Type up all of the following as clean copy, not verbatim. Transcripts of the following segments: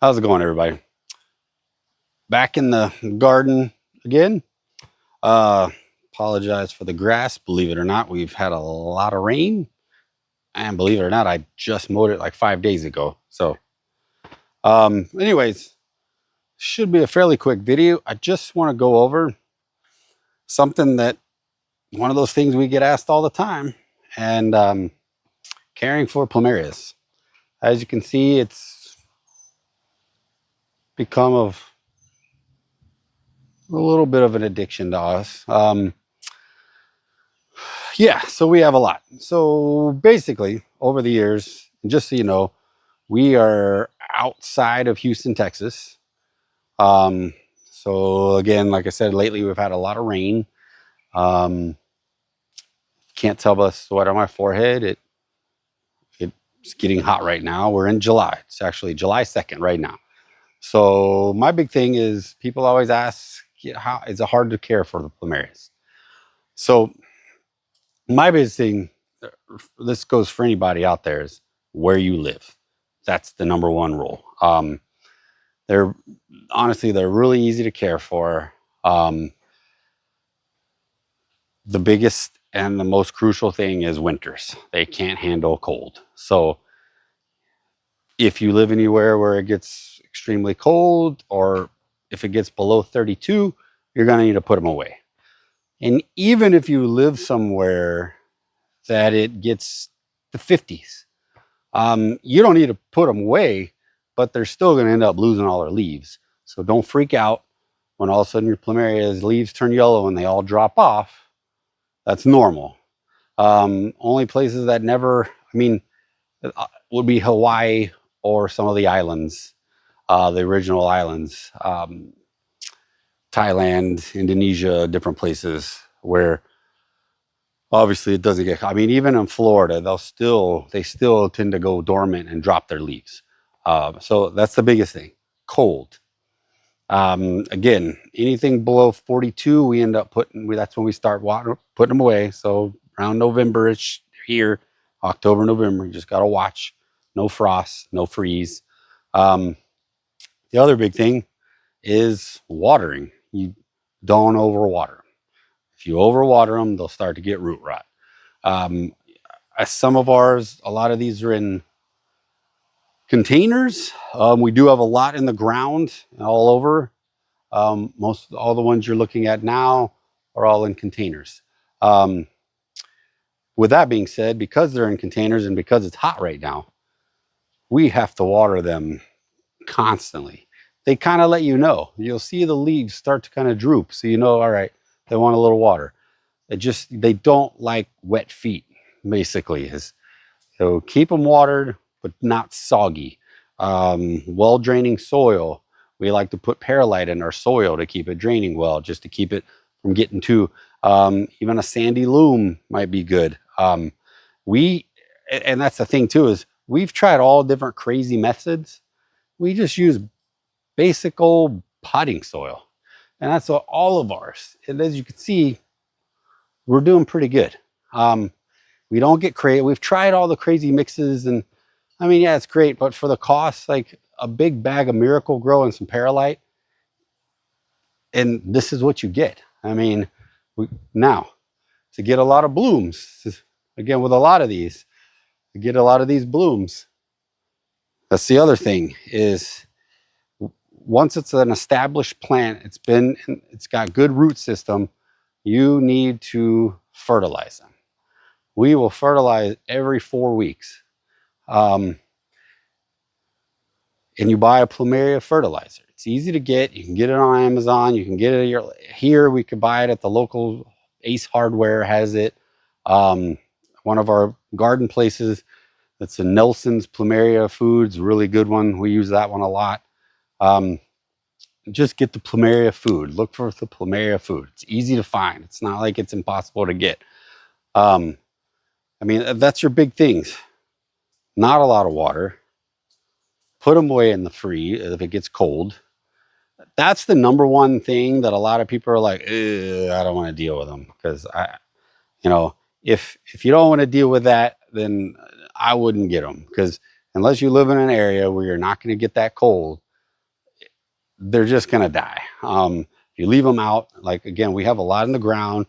How's it going, everybody? Back in the garden again. Uh, Apologize for the grass. Believe it or not, we've had a lot of rain, and believe it or not, I just mowed it like 5 days ago. Anyways, should be a fairly quick video. I just want to go over something that one of those things we get asked all the time, and caring for plumerias. As you can see, it's become of a little bit of an addiction to us. Yeah, so we have a lot. So basically, over the years, just so you know, we are outside of Houston, Texas. Um, so again, like I said, lately we've had a lot of rain. Um, can't tell by the sweat on my forehead. It's getting hot right now. We're in July. It's actually July 2nd right now. So my big thing is people always ask, how is it hard to care for the plumerias? So my biggest thing, this goes for anybody out there, is where you live. That's the number one rule. They're honestly, they're really easy to care for. Um, the biggest and the most crucial thing is winters. They can't handle cold. So if you live anywhere where it gets extremely cold, or if it gets below 32, you're going to need to put them away. And even if you live somewhere that it gets the 50s, you don't need to put them away, but they're still going to end up losing all their leaves. So don't freak out when all of a sudden your plumeria's leaves turn yellow and they all drop off. That's normal. Only places that never, would be Hawaii or some of the islands, the original islands, Thailand, Indonesia, different places where obviously it doesn't get. I mean, even in Florida, they still tend to go dormant and drop their leaves. So that's the biggest thing. Cold. Again, anything below 42, we end up that's when we start putting them away. So around November-ish here, October, November, you just got to watch. No frost, no freeze. Um, the other big thing is watering. You don't overwater them. If you overwater them, they'll start to get root rot. Um, some of ours, a lot of these are in containers. We do have a lot in the ground all over. Most all the ones you're looking at now are all in containers. Um, with that being said, because they're in containers and because it's hot right now, we have to water them constantly. They kind of let you know. You'll see the leaves start to kind of droop, so you know, all right, they want a little water. They don't like wet feet, basically. So keep them watered, but not soggy. Well draining soil. We like to put perlite in our soil to keep it draining well, just to keep it from getting too. Even a sandy loam might be good. We, and that's the thing too, is we've tried all different crazy methods. We just use basic old potting soil, and that's all of ours. And as you can see, we're doing pretty good. We don't get crazy. We've tried all the crazy mixes, and I mean, yeah, it's great, but for the cost, like a big bag of Miracle Grow and some perlite, and this is what you get. I mean, now to get a lot of blooms, again with a lot of these, to get a lot of these blooms. That's the other thing is once it's an established plant, it's got good root system. You need to fertilize them. We will fertilize every 4 weeks. Um, and you buy a Plumeria fertilizer. It's easy to get. You can get it on Amazon. You can get it here. We could buy it at the local Ace Hardware has it. One of our garden places, that's a Nelson's Plumeria Foods, really good one. We use that one a lot. Just get the Plumeria food. Look for the Plumeria food. It's easy to find. It's not like it's impossible to get. I mean, that's your big things. Not a lot of water. Put them away in the freeze if it gets cold. That's the number one thing that a lot of people are like, I don't want to deal with them, because if you don't want to deal with that, then I wouldn't get them, because unless you live in an area where you're not going to get that cold, they're just going to die. If you leave them out, like again, we have a lot in the ground.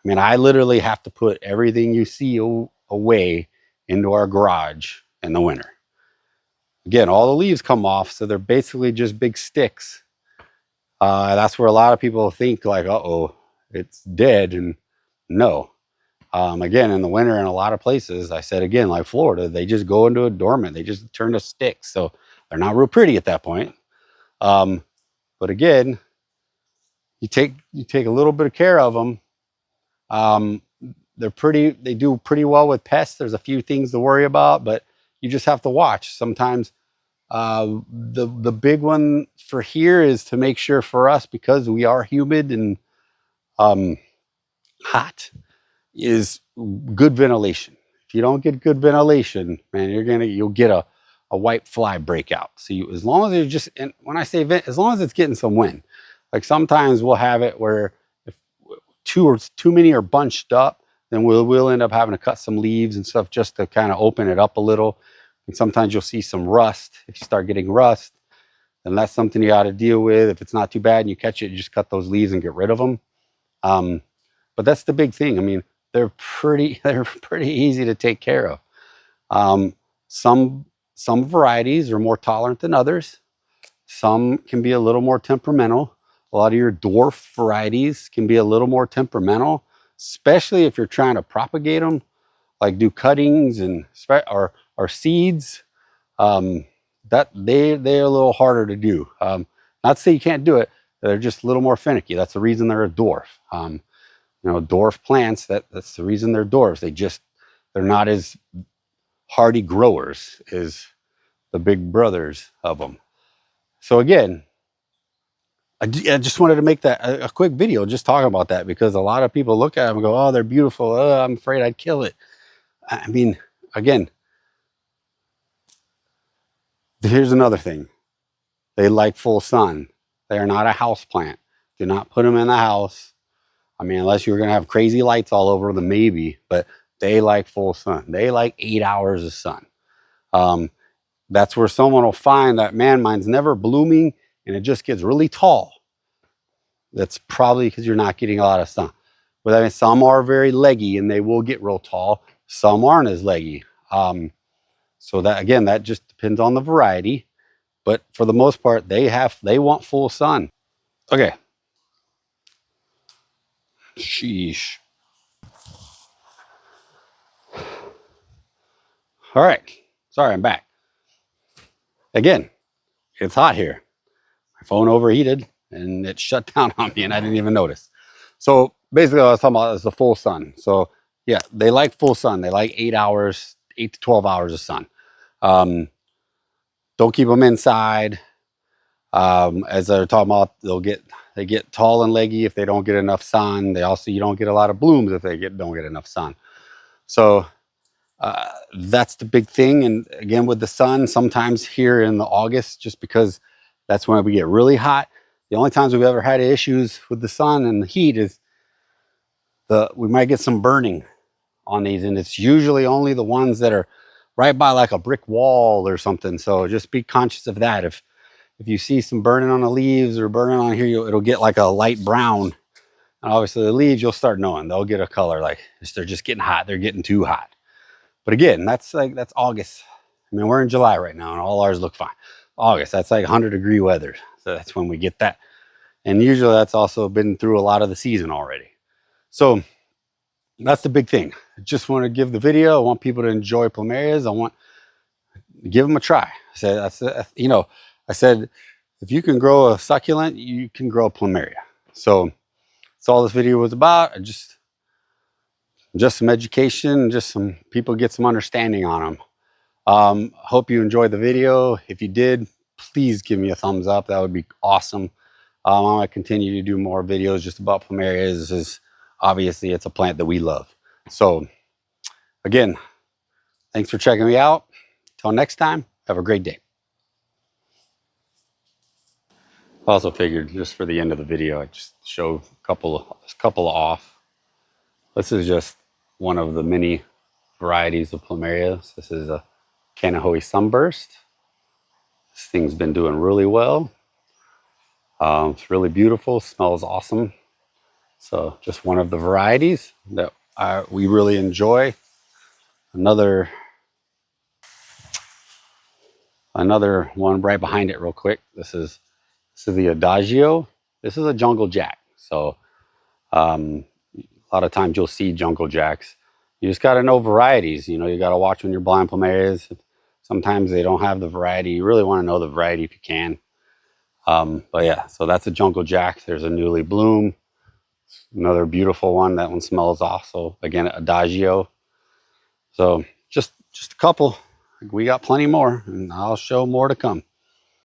I mean, I literally have to put everything you see away into our garage in the winter. Again, all the leaves come off, so they're basically just big sticks. That's where a lot of people think like, uh-oh, it's dead. And no. Again, in the winter in a lot of places, I said again, like Florida, they just go into a dormant. They just turn to sticks. So they're not real pretty at that point. But again, you take a little bit of care of them. They do pretty well with pests. There's a few things to worry about, but you just have to watch. Sometimes the big one for here is to make sure for us, because we are humid and hot, is good ventilation. If you don't get good ventilation, man, you'll get a white fly breakout. So as long as you're just, and when I say vent, as long as it's getting some wind, like sometimes we'll have it where if too many are bunched up, then we'll end up having to cut some leaves and stuff just to kind of open it up a little. And sometimes you'll see some rust. If you start getting rust, then that's something you got to deal with. If it's not too bad and you catch it, you just cut those leaves and get rid of them. But that's the big thing. I mean, they're pretty easy to take care of. Some varieties are more tolerant than others. Some can be a little more temperamental. A lot of your dwarf varieties can be a little more temperamental, especially if you're trying to propagate them, like do cuttings and or seeds. That they're a little harder to do. Not to say you can't do it. They're just a little more finicky. That's the reason they're a dwarf. Dwarf plants, that's the reason they're dwarfs. They're not as hardy growers as the big brothers of them. So again, I just wanted to make that a quick video just talking about that, because a lot of people look at them and go, oh, they're beautiful. Oh, I'm afraid I'd kill it. I mean, again, here's another thing. They like full sun. They are not a house plant. Do not put them in the house. I mean, unless you're going to have crazy lights all over them, maybe, but they like full sun. They like 8 hours of sun. That's where someone will find that, man, mine's never blooming and it just gets really tall. That's probably because you're not getting a lot of sun. But I mean, some are very leggy and they will get real tall. Some aren't as leggy. So that, again, that just depends on the variety. But for the most part, they want full sun. Okay. Sheesh. All right. Sorry, I'm back. Again, it's hot here. My phone overheated and it shut down on me and I didn't even notice. So basically what I was talking about is the full sun. So yeah, they like full sun. They like 8 hours, 8 to 12 hours of sun. Don't keep them inside. As they're talking about, they get tall and leggy if they don't get enough sun. You don't get a lot of blooms if they don't get enough sun. So that's the big thing. And again, with the sun, sometimes here in the August, just because that's when we get really hot. The only times we've ever had issues with the sun and the heat is we might get some burning on these, and it's usually only the ones that are right by like a brick wall or something. So just be conscious of that. If you see some burning on the leaves or burning on here, it'll get like a light brown. And obviously the leaves, you'll start knowing they'll get a color like they're just getting hot. They're getting too hot. But again, that's August. I mean, we're in July right now and all ours look fine. August, that's like 100-degree weather. So that's when we get that. And usually that's also been through a lot of the season already. So that's the big thing. I just want to give the video. I want people to enjoy plumerias. I want to give them a try. I said, if you can grow a succulent, you can grow a plumeria. So that's all this video was about. Just some education, just some people get some understanding on them. Hope you enjoyed the video. If you did, please give me a thumbs up. That would be awesome. I want to continue to do more videos just about plumerias. Obviously, it's a plant that we love. So again, thanks for checking me out. Till next time, have a great day. Also figured just for the end of the video, I just show a couple off. This is just one of the many varieties of plumerias. This is a Canahoe Sunburst. This thing's been doing really well. It's really beautiful, smells awesome. So just one of the varieties that we really enjoy. Another one right behind it real quick. This is the Adagio. This is a jungle jack. So a lot of times you'll see jungle jacks. You just got to know varieties. You know, you got to watch when you're blind plumerias. Sometimes they don't have the variety. You really want to know the variety if you can. But yeah, so that's a jungle jack. There's a newly bloom. Another beautiful one. That one smells also, again, Adagio. So just a couple. We got plenty more, and I'll show more to come.